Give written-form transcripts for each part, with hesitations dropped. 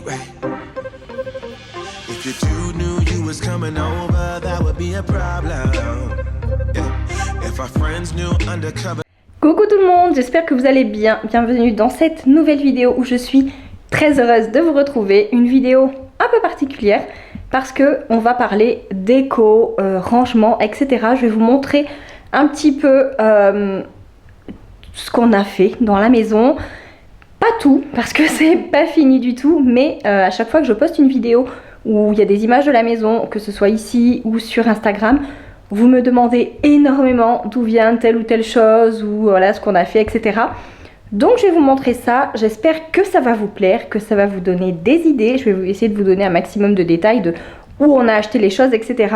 right. If you two knew you was coming over, that would be a problem. Yeah. If our friends knew undercover. Coucou tout le monde, j'espère que vous allez bien. Bienvenue dans cette nouvelle vidéo où je suis très heureuse de vous retrouver. Une vidéo un peu particulière parce que on va parler déco, rangement, etc. Je vais vous montrer un petit peu ce qu'on a fait dans la maison. Pas tout, parce que c'est pas fini du tout, mais à chaque fois que je poste une vidéo où il y a des images de la maison, que ce soit ici ou sur Instagram, vous me demandez énormément d'où vient telle ou telle chose, ou voilà ce qu'on a fait, etc. Donc je vais vous montrer ça, j'espère que ça va vous plaire, que ça va vous donner des idées. Je vais essayer de vous donner un maximum de détails de où on a acheté les choses, etc.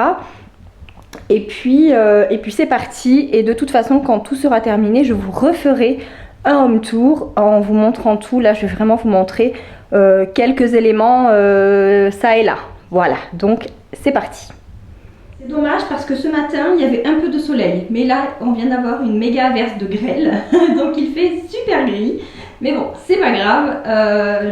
Et puis c'est parti, et de toute façon quand tout sera terminé, je vous referai un home tour en vous montrant tout. Là je vais vraiment vous montrer quelques éléments ça et là. Voilà, donc c'est parti. C'est dommage parce que ce matin il y avait un peu de soleil, mais là on vient d'avoir une méga averse de grêle donc il fait super gris, mais bon c'est pas grave.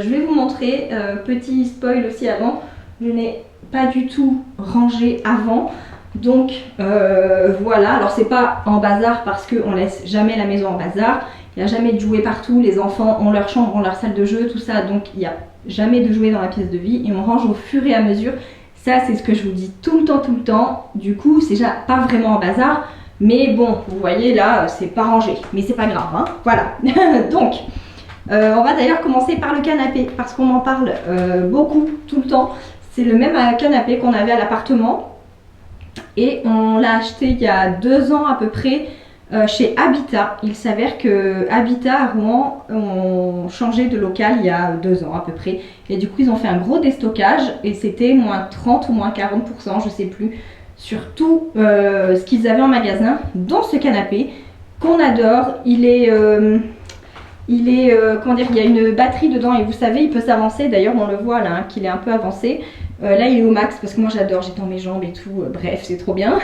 Je vais vous montrer, petit spoil aussi avant, je n'ai pas du tout rangé avant. Donc voilà, alors c'est pas en bazar parce qu'on laisse jamais la maison en bazar. Il n'y a jamais de jouets partout, les enfants ont leur chambre, ont leur salle de jeu, tout ça, donc il n'y a jamais de jouets dans la pièce de vie et on range au fur et à mesure. Ça c'est ce que je vous dis tout le temps, du coup c'est déjà pas vraiment en bazar, mais bon, vous voyez là c'est pas rangé, mais c'est pas grave, hein, voilà. Donc, on va d'ailleurs commencer par le canapé, parce qu'on m'en parle beaucoup, tout le temps. C'est le même canapé qu'on avait à l'appartement, et on l'a acheté il y a 2 ans à peu près, chez Habitat. Il s'avère que Habitat à Rouen ont changé de local il y a 2 ans à peu près, et du coup ils ont fait un gros déstockage et c'était moins 30 ou moins 40%, je sais plus, sur tout ce qu'ils avaient en magasin, dont ce canapé qu'on adore. Il est comment dire, il y a une batterie dedans et vous savez il peut s'avancer, d'ailleurs on le voit là hein, qu'il est un peu avancé. Là il est au max parce que moi j'adore, j'ai dans mes jambes et tout, bref c'est trop bien.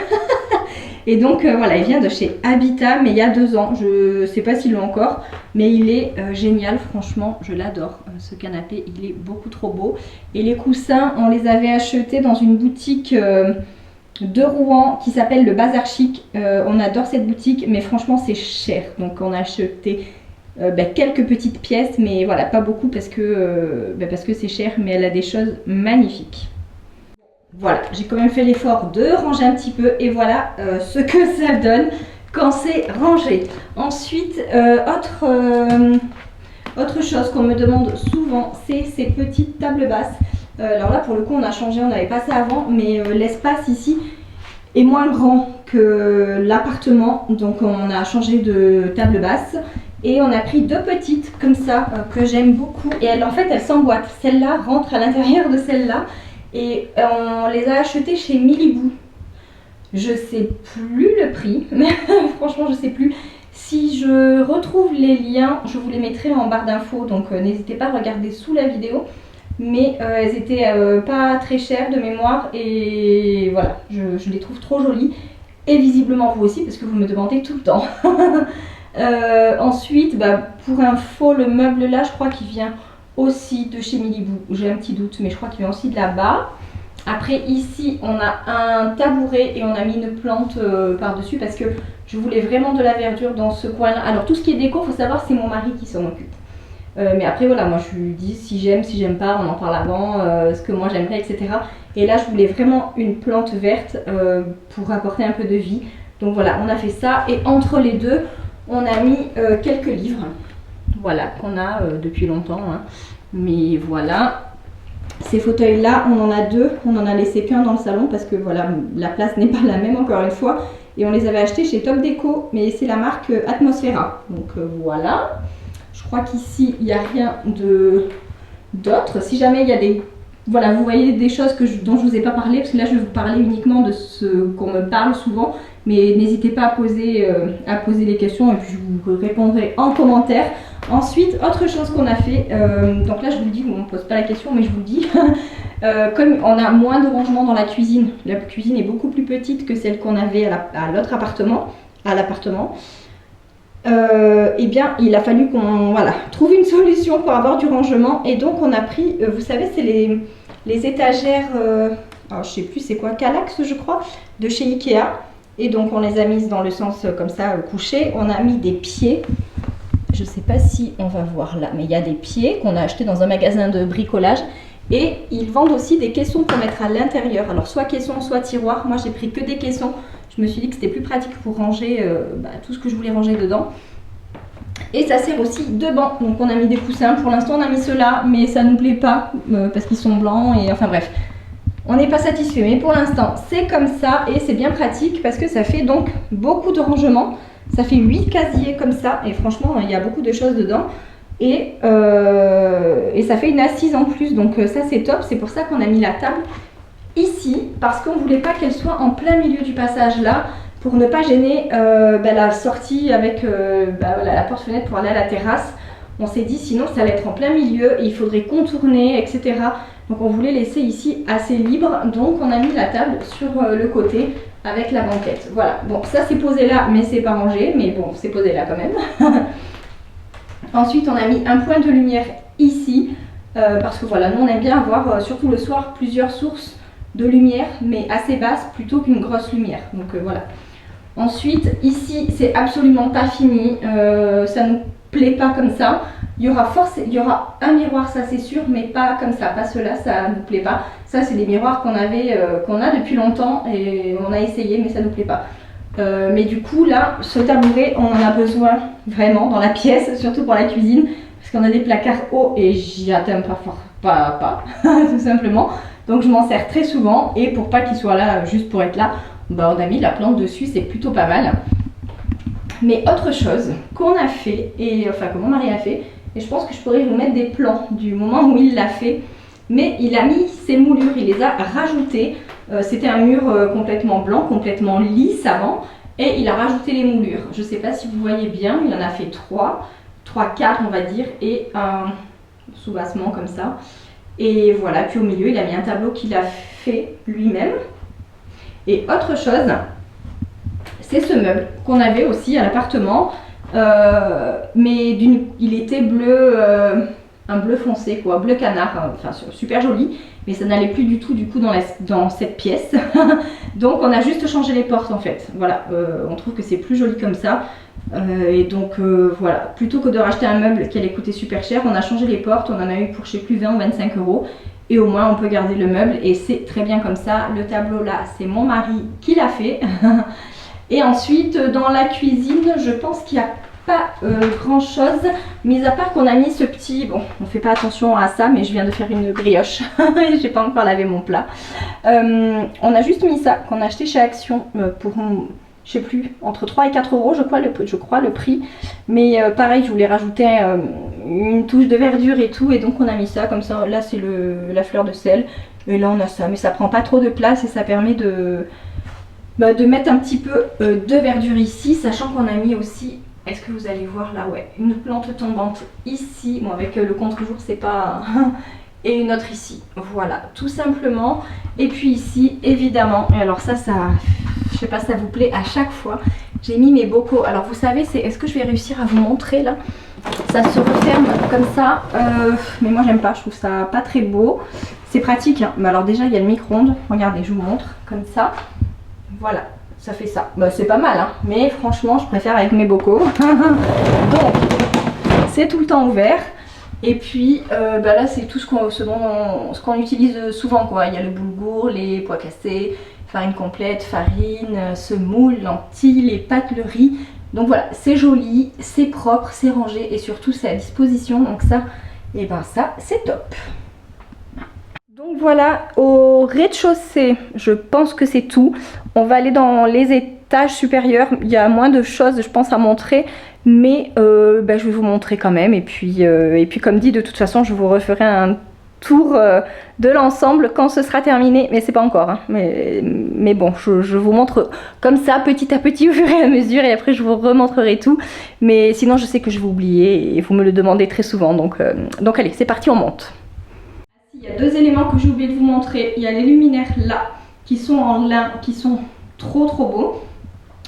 Et donc voilà, il vient de chez Habitat, mais il y a 2 ans, je sais pas s'ils l'ont encore, mais il est génial, franchement je l'adore, ce canapé il est beaucoup trop beau. Et les coussins on les avait achetés dans une boutique de Rouen qui s'appelle le Bazar Chic. On adore cette boutique mais franchement c'est cher, donc on a acheté quelques petites pièces, mais voilà, pas beaucoup parce que c'est cher, mais elle a des choses magnifiques. Voilà, j'ai quand même fait l'effort de ranger un petit peu et voilà ce que ça donne quand c'est rangé. Ensuite, autre chose qu'on me demande souvent, c'est ces petites tables basses. Alors là pour le coup on a changé, on n'avait pas ça avant, mais l'espace ici est moins grand que l'appartement, donc on a changé de table basse. Et on a pris 2 petites comme ça que j'aime beaucoup. Et en fait elles s'emboîtent. Celle-là rentre à l'intérieur de celle-là. Et on les a achetées chez Milibou. Je sais plus le prix. Mais franchement je sais plus. Si je retrouve les liens, je vous les mettrai en barre d'infos. Donc n'hésitez pas à regarder sous la vidéo. Mais elles étaient pas très chères de mémoire. Et voilà, je les trouve trop jolies. Et visiblement vous aussi parce que vous me demandez tout le temps. Ensuite, pour info, le meuble là, je crois qu'il vient aussi de chez Milibou. J'ai un petit doute, mais je crois qu'il vient aussi de là-bas. Après, ici, on a un tabouret et on a mis une plante par-dessus parce que je voulais vraiment de la verdure dans ce coin-là. Alors, tout ce qui est déco, il faut savoir, c'est mon mari qui s'en occupe. Mais après, voilà, moi je lui dis si j'aime pas, on en parle avant, ce que moi j'aimerais, etc. Et là, je voulais vraiment une plante verte pour apporter un peu de vie. Donc voilà, on a fait ça. Et entre les deux, on a mis quelques livres, voilà, qu'on a depuis longtemps, hein. Mais voilà, ces fauteuils là, on en a 2, on en a laissé qu'un dans le salon parce que voilà, la place n'est pas la même encore une fois. Et on les avait achetés chez Top Déco, mais c'est la marque Atmosphera. Donc voilà, je crois qu'ici il n'y a rien d'autre. Si jamais il y a des... Voilà, vous voyez des choses dont je ne vous ai pas parlé, parce que là je vais vous parler uniquement de ce qu'on me parle souvent, mais n'hésitez pas à poser les questions et puis je vous répondrai en commentaire. Ensuite, autre chose qu'on a fait, donc là je vous le dis, on ne me pose pas la question mais je vous le dis, comme on a moins de rangement dans la cuisine est beaucoup plus petite que celle qu'on avait à l'autre appartement, à l'appartement. eh bien il a fallu qu'on trouve une solution pour avoir du rangement. Et donc on a pris, vous savez, c'est les étagères, alors je sais plus c'est quoi, Kallax je crois, de chez Ikea. Et donc on les a mises dans le sens comme ça, couché. On a mis des pieds. Je ne sais pas si on va voir là, mais il y a des pieds qu'on a achetés dans un magasin de bricolage. Et ils vendent aussi des caissons pour mettre à l'intérieur. Alors soit caissons, soit tiroirs. Moi j'ai pris que des caissons. Je me suis dit que c'était plus pratique pour ranger tout ce que je voulais ranger dedans. Et ça sert aussi de banc. Donc on a mis des coussins. Pour l'instant on a mis ceux-là, mais ça ne nous plaît pas parce qu'ils sont blancs. Et enfin bref, on n'est pas satisfait. Mais pour l'instant c'est comme ça et c'est bien pratique parce que ça fait donc beaucoup de rangement. Ça fait 8 casiers comme ça. Et franchement il y a beaucoup de choses dedans. Et ça fait une assise en plus. Donc ça c'est top. C'est pour ça qu'on a mis la table ici, parce qu'on ne voulait pas qu'elle soit en plein milieu du passage là, pour ne pas gêner la sortie avec la porte-fenêtre pour aller à la terrasse. On s'est dit sinon ça allait être en plein milieu et il faudrait contourner, etc. Donc on voulait laisser ici assez libre, donc on a mis la table sur le côté avec la banquette. Voilà, bon ça c'est posé là mais c'est pas rangé, mais bon c'est posé là quand même. Ensuite on a mis un point de lumière ici, parce que voilà, nous on aime bien avoir, surtout le soir, plusieurs sources de lumière, mais assez basse plutôt qu'une grosse lumière. Donc voilà. Ensuite, ici, c'est absolument pas fini. Ça ne plaît pas comme ça. Il y aura un miroir, ça c'est sûr, mais pas comme ça. Pas cela, ça ne nous plaît pas. Ça, c'est des miroirs qu'on a depuis longtemps et on a essayé, mais ça ne nous plaît pas. Mais du coup, là, ce tabouret, on en a besoin vraiment dans la pièce, surtout pour la cuisine, parce qu'on a des placards hauts et j'y atteins pas, tout simplement. Donc je m'en sers très souvent et pour pas qu'il soit là juste pour être là, on a mis la plante dessus, c'est plutôt pas mal. Mais autre chose qu'on a fait, que mon mari a fait, et je pense que je pourrais vous mettre des plans du moment où il l'a fait, mais il a mis ses moulures, il les a rajoutées. C'était un mur complètement blanc, complètement lisse avant, et il a rajouté les moulures. Je sais pas si vous voyez bien, il en a fait 4 on va dire, et un soubassement comme ça. Et voilà, puis au milieu, il a mis un tableau qu'il a fait lui-même. Et autre chose, c'est ce meuble qu'on avait aussi à l'appartement. Mais il était bleu, un bleu foncé, quoi, bleu canard, enfin super joli. Mais ça n'allait plus du tout dans cette pièce. Donc on a juste changé les portes en fait. Voilà, on trouve que c'est plus joli comme ça. Et donc voilà, plutôt que de racheter un meuble qui allait coûter super cher, on a changé les portes, on en a eu pour je sais plus 20 ou 25 euros. Et au moins on peut garder le meuble et c'est très bien comme ça. Le tableau là, c'est mon mari qui l'a fait. Et ensuite dans la cuisine, je pense qu'il n'y a pas grand chose, mis à part qu'on a mis ce petit, bon on fait pas attention à ça mais je viens de faire une brioche. J'ai pas encore lavé mon plat. On a juste mis ça qu'on a acheté chez Action pour je sais plus, entre 3 et 4 euros je crois le prix. Mais pareil, je voulais rajouter une touche de verdure et tout. Et donc on a mis ça comme ça. Là c'est la fleur de sel. Et là on a ça. Mais ça prend pas trop de place et ça permet de mettre un petit peu de verdure ici. Sachant qu'on a mis aussi, est-ce que vous allez voir là, ouais, une plante tombante ici. Bon avec le contre-jour c'est pas... et une autre ici. Voilà, tout simplement. Et puis ici, évidemment, et alors ça, je sais pas si ça vous plaît, à chaque fois, j'ai mis mes bocaux. Alors vous savez, est-ce que je vais réussir à vous montrer là? Ça se referme comme ça, mais moi j'aime pas, je trouve ça pas très beau. C'est pratique, hein. Mais alors déjà, il y a le micro-ondes. Regardez, je vous montre, comme ça. Voilà, ça fait ça. C'est pas mal, hein. Mais franchement, je préfère avec mes bocaux. Donc, c'est tout le temps ouvert. Et puis là c'est tout ce qu'on utilise souvent quoi. Il y a le boulgour, les pois cassés, farine complète, farine, semoule, lentilles, les pâtes, le riz. Donc voilà, c'est joli, c'est propre, c'est rangé et surtout c'est à disposition. Donc ça, ça c'est top. Donc voilà, au rez-de-chaussée, je pense que c'est tout. On va aller dans les étages supérieurs. Il y a moins de choses je pense à montrer. Mais je vais vous montrer quand même et puis comme dit de toute façon je vous referai un tour de l'ensemble quand ce sera terminé, mais c'est pas encore hein. Mais bon je vous montre comme ça petit à petit au fur et à mesure et après je vous remontrerai tout, mais sinon je sais que je vais oublier et vous me le demandez très souvent donc allez c'est parti, on monte. Il y a 2 éléments que j'ai oublié de vous montrer. Il y a les luminaires là qui sont en lin, qui sont trop beaux.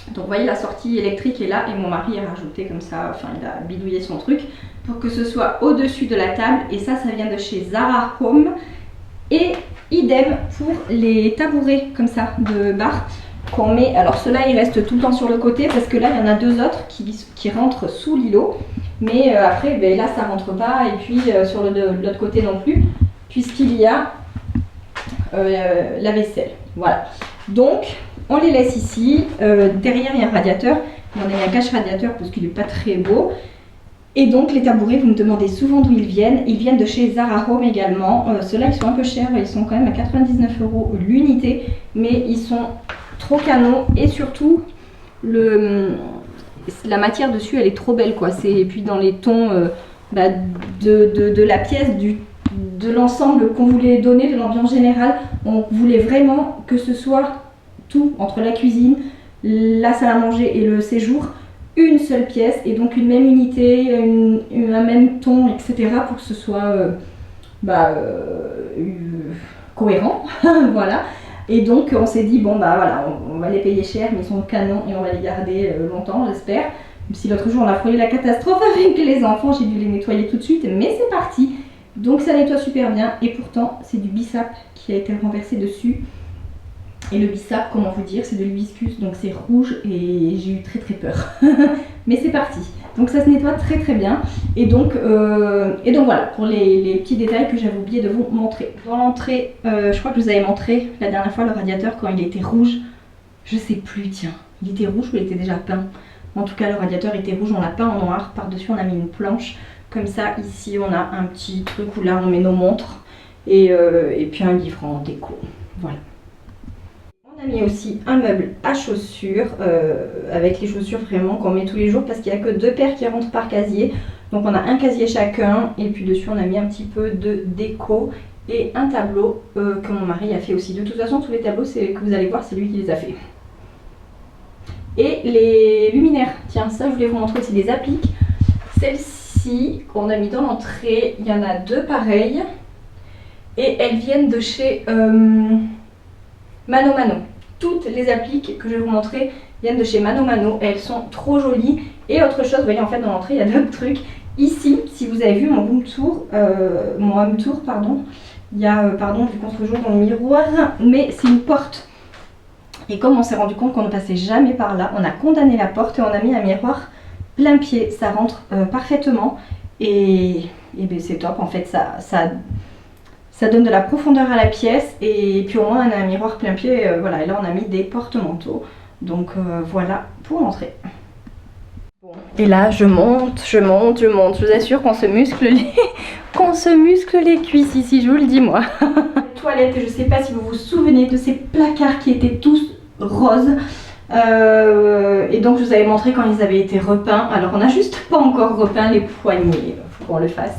Donc vous voyez la sortie électrique est là et mon mari a rajouté comme ça, enfin il a bidouillé son truc pour que ce soit au-dessus de la table et ça vient de chez Zara Home. Et idem pour les tabourets comme ça de bar qu'on met, alors ceux-là ils restent tout le temps sur le côté parce que là il y en a deux autres qui rentrent sous l'îlot, mais après ben, là ça rentre pas et puis sur l'autre côté non plus puisqu'il y a la vaisselle, voilà. Donc on les laisse ici, derrière il y a un radiateur, on a un cache radiateur parce qu'il n'est pas très beau. Et donc les tabourets, vous me demandez souvent d'où ils viennent de chez Zara Home également. Ceux-là ils sont un peu chers, ils sont quand même à 99 € l'unité, mais ils sont trop canons et surtout la matière dessus elle est trop belle quoi. Et puis dans les tons de la pièce, de l'ensemble qu'on voulait donner, de l'ambiance générale, on voulait vraiment que ce soit tout entre la cuisine, la salle à manger et le séjour. Une seule pièce et donc une même unité, un même ton, etc. pour que ce soit cohérent. Voilà. Et donc on s'est dit, bon bah voilà, on va les payer cher, mais ils sont canons et on va les garder longtemps, j'espère. Même si l'autre jour on a frôlé la catastrophe avec les enfants, j'ai dû les nettoyer tout de suite, mais c'est parti. Donc ça nettoie super bien et pourtant c'est du bissap qui a été renversé dessus. Et le bissap, comment vous dire, c'est de l'hibiscus, donc c'est rouge et j'ai eu très peur. Mais c'est parti. Donc ça se nettoie très bien. Et donc voilà, pour les petits détails que j'avais oublié de vous montrer. Dans l'entrée, je crois que je vous avais montré la dernière fois le radiateur quand il était rouge. Je sais plus, tiens. Il était rouge ou il était déjà peint? En tout cas, le radiateur était rouge, on l'a peint en noir. Par-dessus, on a mis une planche. Comme ça, ici, on a un petit truc où là, on met nos montres. Et puis un livre en déco. Voilà. On a mis aussi un meuble à chaussures, avec les chaussures vraiment qu'on met tous les jours parce qu'il n'y a que 2 paires qui rentrent par casier. Donc on a un casier chacun et puis dessus on a mis un petit peu de déco et un tableau que mon mari a fait aussi. De toute façon tous les tableaux que vous allez voir c'est lui qui les a fait. Et les luminaires, tiens ça je voulais vous montrer aussi les appliques. Celles-ci qu'on a mis dans l'entrée, il y en a 2 pareilles et elles viennent de chez Mano Mano. Toutes les appliques que je vais vous montrer viennent de chez Mano Mano et elles sont trop jolies. Et autre chose, vous voyez en fait dans l'entrée il y a d'autres trucs. Ici, si vous avez vu mon home tour, il y a du contre-jour dans le miroir, mais c'est une porte. Et comme on s'est rendu compte qu'on ne passait jamais par là, on a condamné la porte et on a mis un miroir plein pied. Ça rentre parfaitement et ben, c'est top en fait, ça donne de la profondeur à la pièce et puis au moins on a un miroir plein pied, voilà, et là on a mis des porte-manteaux. Donc voilà pour l'entrée. Bon. Et là je monte, je vous assure qu'on se muscle les cuisses ici, je vous le dis moi. Toilette, je sais pas si vous vous souvenez de ces placards qui étaient tous roses. Et donc je vous avais montré quand ils avaient été repeints. Alors on n'a juste pas encore repeint les poignées, faut qu'on le fasse.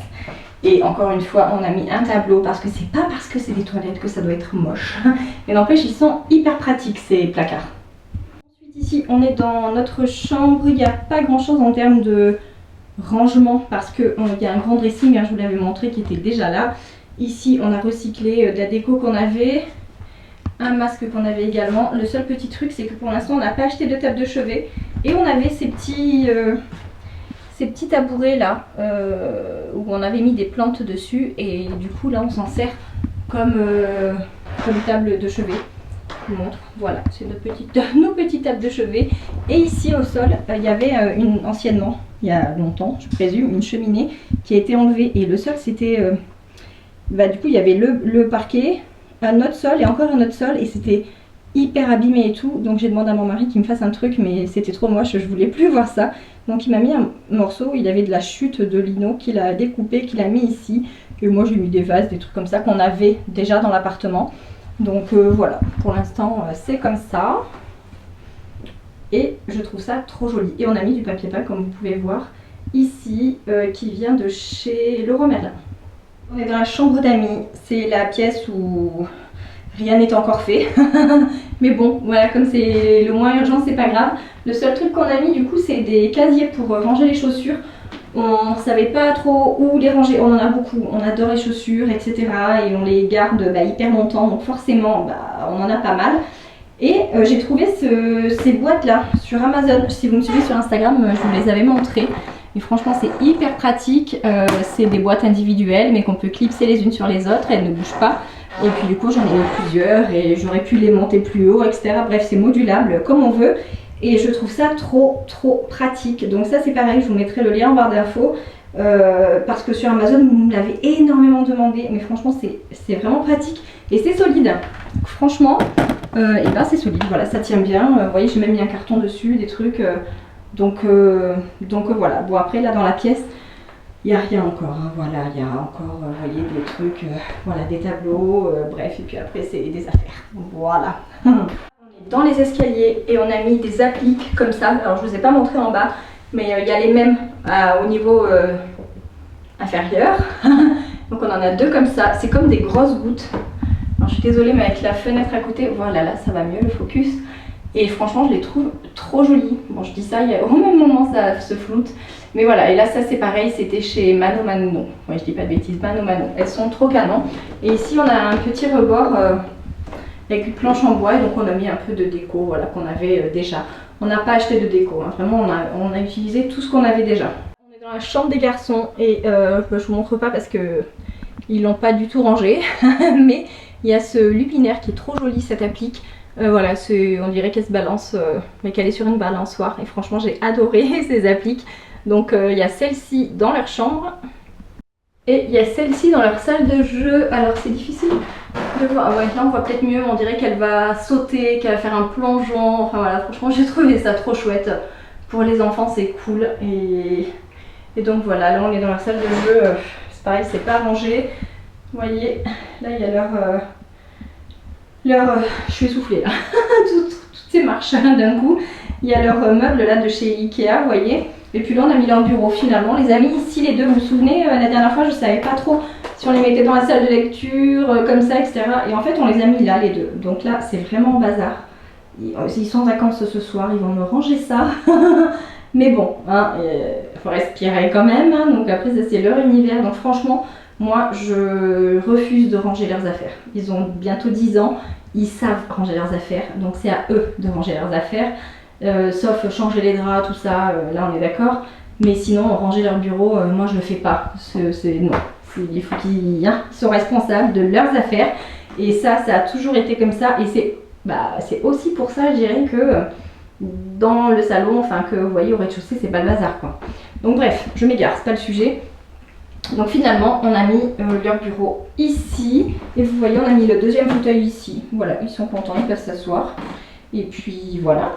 Et encore une fois, on a mis un tableau parce que c'est pas parce que c'est des toilettes que ça doit être moche. Mais n'empêche, ils sont hyper pratiques ces placards. Ensuite ici, on est dans notre chambre. Il n'y a pas grand chose en termes de rangement parce qu'il y a un grand dressing, je vous l'avais montré, qui était déjà là. Ici, on a recyclé de la déco qu'on avait, un masque qu'on avait également. Le seul petit truc, c'est que pour l'instant, on n'a pas acheté de table de chevet. Et on avait ces petits tabourets là où on avait mis des plantes dessus et du coup là on s'en sert comme table de chevet. Je vous montre, voilà, c'est nos petites tables de chevet. Et ici au sol il y avait anciennement, il y a longtemps je présume, une cheminée qui a été enlevée et le sol c'était du coup il y avait le parquet, un autre sol et encore un autre sol et c'était hyper abîmé et tout. Donc j'ai demandé à mon mari qu'il me fasse un truc mais c'était trop moche, je voulais plus voir ça. Donc il m'a mis un morceau, il avait de la chute de lino qu'il a découpé, qu'il a mis ici. Et moi j'ai mis des vases, des trucs comme ça qu'on avait déjà dans l'appartement. Donc voilà, pour l'instant c'est comme ça. Et je trouve ça trop joli. Et on a mis du papier peint comme vous pouvez voir ici, qui vient de chez Leroy Merlin. On est dans la chambre d'amis, c'est la pièce où rien n'est encore fait. Mais bon, voilà, comme c'est le moins urgent, c'est pas grave. Le seul truc qu'on a mis du coup, c'est des casiers pour ranger les chaussures. On savait pas trop où les ranger, on en a beaucoup, on adore les chaussures, etc. Et on les garde hyper longtemps, donc forcément, on en a pas mal. Et j'ai trouvé ces boîtes là sur Amazon. Si vous me suivez sur Instagram, je vous les avais montrées. Et franchement c'est hyper pratique. C'est des boîtes individuelles mais qu'on peut clipser les unes sur les autres. Elles ne bougent pas. Et puis du coup j'en ai eu plusieurs et j'aurais pu les monter plus haut, etc. Bref, c'est modulable comme on veut. Et je trouve ça trop pratique. Donc ça c'est pareil, je vous mettrai le lien en barre d'infos. Parce que sur Amazon vous me l'avez énormément demandé. Mais franchement c'est vraiment pratique. Et c'est solide. Donc, franchement, et ben c'est solide. Voilà, ça tient bien. Vous voyez, j'ai même mis un carton dessus, des trucs. Donc voilà. Bon après là dans la pièce, il n'y a rien encore. Hein. Voilà, il y a encore, vous voyez, des trucs, voilà, des tableaux. Bref, et puis après c'est des affaires. Voilà. On est dans les escaliers et on a mis des appliques comme ça. Alors je vous ai pas montré en bas, mais il y a les mêmes au niveau inférieur. Donc on en a deux comme ça. C'est comme des grosses gouttes. Alors, je suis désolée, mais avec la fenêtre à côté, voilà, là ça va mieux le focus. Et franchement, je les trouve trop jolies. Bon, je dis ça, au même moment ça se floute. Mais voilà, et là ça c'est pareil, c'était chez Mano Mano. Ouais, je dis pas de bêtises, Mano Mano. Elles sont trop canon. Et ici on a un petit rebord avec une planche en bois. Et donc on a mis un peu de déco, voilà, qu'on avait déjà. On n'a pas acheté de déco, hein. Vraiment on a utilisé tout ce qu'on avait déjà. On est dans la chambre des garçons et je vous montre pas parce que ils l'ont pas du tout rangé. Mais il y a ce luminaire qui est trop joli, cette applique. Voilà, on dirait qu'elle se balance, mais qu'elle est sur une balançoire. Et franchement, j'ai adoré ces appliques. Donc, il y a celle-ci dans leur chambre. Et il y a celle-ci dans leur salle de jeu. Alors, c'est difficile de voir. Ah ouais, là, on voit peut-être mieux. On dirait qu'elle va sauter, qu'elle va faire un plongeon. Enfin, voilà, franchement, j'ai trouvé ça trop chouette. Pour les enfants, c'est cool. Et donc, voilà, là, on est dans leur salle de jeu. C'est pareil, c'est pas rangé. Vous voyez, là il y a je suis essoufflée là, toutes ces marches d'un coup. Il y a leur meuble là de chez Ikea, vous voyez. Et puis là on a mis leur bureau finalement. Les amis, ici les deux, vous vous souvenez, la dernière fois je savais pas trop si on les mettait dans la salle de lecture, comme ça, etc. Et en fait on les a mis là les deux. Donc là c'est vraiment bazar. Ils sont en vacances ce soir, ils vont me ranger ça. Mais bon, hein, faut respirer quand même. Hein. Donc après ça c'est leur univers. Donc franchement... Moi, je refuse de ranger leurs affaires. Ils ont bientôt 10 ans, ils savent ranger leurs affaires, donc c'est à eux de ranger leurs affaires. Sauf changer les draps, tout ça, là on est d'accord. Mais sinon, ranger leur bureau, moi je le fais pas. Non. Il faut qu'ils soient responsables de leurs affaires. Et ça a toujours été comme ça. Et c'est aussi pour ça, je dirais, que dans le salon, enfin que vous voyez au rez-de-chaussée, c'est pas le bazar, quoi. Donc bref, je m'égare, c'est pas le sujet. Donc finalement on a mis leur bureau ici et vous voyez on a mis le deuxième fauteuil ici. Voilà, ils sont contents, ils peuvent s'asseoir. Et puis voilà.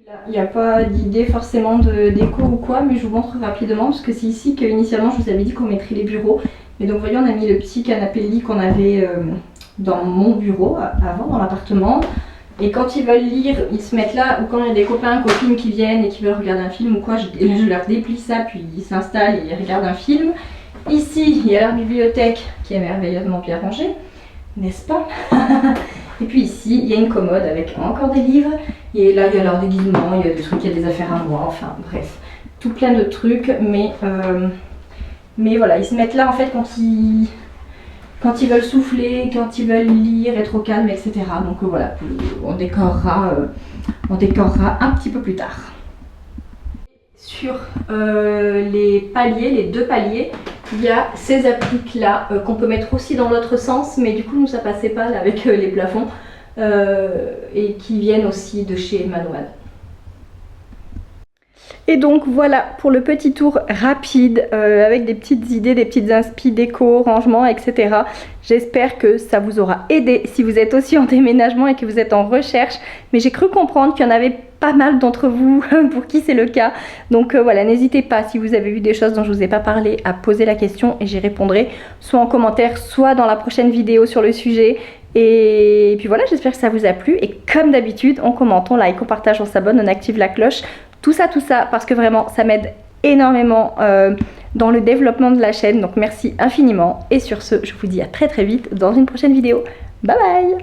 Là, il n'y a pas d'idée forcément de déco ou quoi, mais je vous montre rapidement parce que c'est ici qu'initialement je vous avais dit qu'on mettrait les bureaux. Et donc vous voyez on a mis le petit canapé lit qu'on avait dans mon bureau avant dans l'appartement. Et quand ils veulent lire, ils se mettent là, ou quand il y a des copains, copines qui viennent et qui veulent regarder un film ou quoi, je leur déplie ça, puis ils s'installent et ils regardent un film. Ici, il y a leur bibliothèque qui est merveilleusement bien rangée, n'est-ce pas? Et puis ici, il y a une commode avec encore des livres. Et là, il y a leur déguisement, il y a des trucs, il y a des affaires à moi, enfin bref. Tout plein de trucs, mais voilà, ils se mettent là en fait quand ils veulent souffler, quand ils veulent lire, être au calme, etc. Donc voilà, on décorera un petit peu plus tard. Sur les paliers, les deux paliers, il y a ces appliques là qu'on peut mettre aussi dans l'autre sens, mais du coup nous ça passait pas là, avec les plafonds et qui viennent aussi de chez Mano Mano. Et donc voilà pour le petit tour rapide avec des petites idées, des petites inspi déco, rangement, etc. J'espère que ça vous aura aidé si vous êtes aussi en déménagement et que vous êtes en recherche. Mais j'ai cru comprendre qu'il y en avait pas mal d'entre vous pour qui c'est le cas. Donc voilà, n'hésitez pas si vous avez vu des choses dont je vous ai pas parlé à poser la question et j'y répondrai soit en commentaire, soit dans la prochaine vidéo sur le sujet. Et puis voilà, j'espère que ça vous a plu. Et comme d'habitude, on commente, on like, on partage, on s'abonne, on active la cloche. Tout ça, parce que vraiment, ça m'aide énormément dans le développement de la chaîne. Donc merci infiniment. Et sur ce, je vous dis à très vite dans une prochaine vidéo. Bye bye!